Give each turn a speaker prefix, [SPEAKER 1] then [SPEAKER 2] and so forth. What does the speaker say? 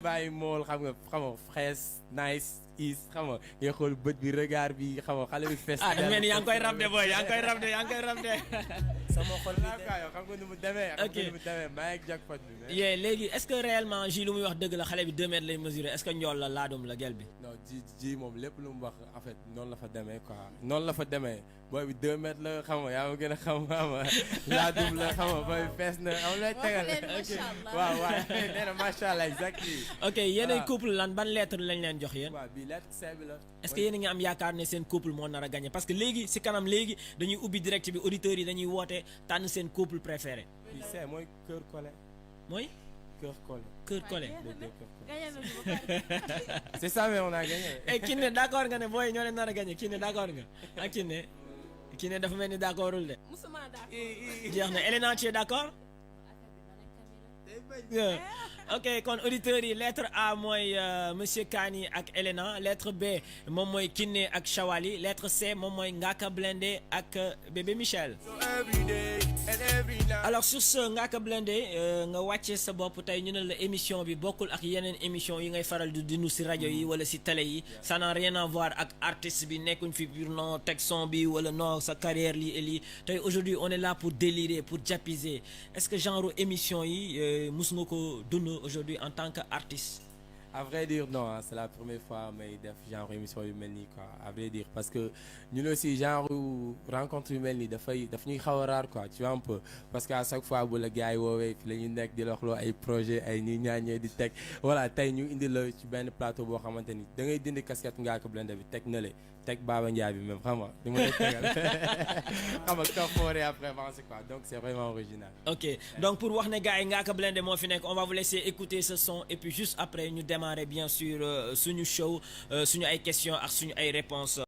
[SPEAKER 1] bàyyi mool xam nga fresh nice is xam nga ngay xool bët bi regard bi xam nga xale bi fees.
[SPEAKER 2] ah dafa mel ni yaa ngi koy rab de booy yaa ngi koy rab de yaa ngi koy rab de.
[SPEAKER 1] sama xol bi yow xam nga nu mu demee.
[SPEAKER 2] ok
[SPEAKER 1] xam nga nu mu demee maa ngi jackpot bi.
[SPEAKER 2] yee léegi est-ce que réellement ji lu muy wax dëgg la xale bi 2 mètres lay mesurer est-ce que njool la laadum la gel bi.
[SPEAKER 1] non ji moom lépp lu mu wax en fait noonu la fa demee quoi noonu la fa demee booy bi 2 mètres la xam nga yaa ma gën a xam nga laadum la xam nga booy bi fees na am lay tegal. ok waaw waaw nee na macha allah exactly.
[SPEAKER 2] ok yéenay couple lan ban lettre lañ leen jox yéen.
[SPEAKER 1] waaw bii lettre C bi la.
[SPEAKER 2] est-ce que yéen a ngi am yaakaar ne seen couple moo nar a gagné parce que léegi si kanam léegi dañuy ubbi direct bi auditeurs yi dañuy woote tànn seen couple préféré.
[SPEAKER 1] bii C mooy cœur collé.
[SPEAKER 2] mooy.
[SPEAKER 1] cœur collé.
[SPEAKER 2] cœur collé.
[SPEAKER 1] c'est ça mais on a gagné.
[SPEAKER 2] eh Kiné d'accord nga ne booy ñoo leen nar a gagné Kiné d'accord nga ak Kiné dafa mel ni d'accordul de.
[SPEAKER 3] musuma d'accord.
[SPEAKER 2] jeex na Elena tu es d'accord. ok kon auditeurs yi lettre A mooy monsieur Kani ak Elena lettre B moom mooy Kiné ak Chawali lettre C moom mooy Ngaka Blindé ak bébé Michel. alors sur ce Ngaka Blindé nga wàcce sa bopp tey ñu ne la émission bi bokkul ak yeneen émission yi ngay faral di dinu si rajo yi wala si télé yi ça n'a rien à voir ak artiste bi nekkuñ fi pour non teg son bi wala non sa carrière lii et lii tey aujourd'hui on est là pour délirer pour jappiser est-ce que genre émission yi mus nga ko dund aujourd'hui en tant qu'artiste.
[SPEAKER 1] À vrai dire non hein, c'est la première fois may def genre émission yu mel nii quoi à vrai dire parce que ñun aussi genre rencontre yu mel nii daf ñuy xaw a rare quoi tu vois un peu parce que à chaque fois bu la gars yi woowee fi la ñu nekk di la wax loo ay projet ay nii ñaañee di teg voilà tey ñu indi la ci benn plateau boo xamante ni da ngay dindi casquette Ngaka Blindé bi teg na le teg Baba Ndiaye bi même xam nga di ma lay tegal xam nga corporé après avancé quoi donc c'est vraiment original.
[SPEAKER 2] ok donc pour wax ne gars yi Ngaka Blindé moo fi nekk on va vous laisser écouter ce son et puis juste après ñu démarrer bien sûr suñu show suñu ay questions ak suñu ay réponses.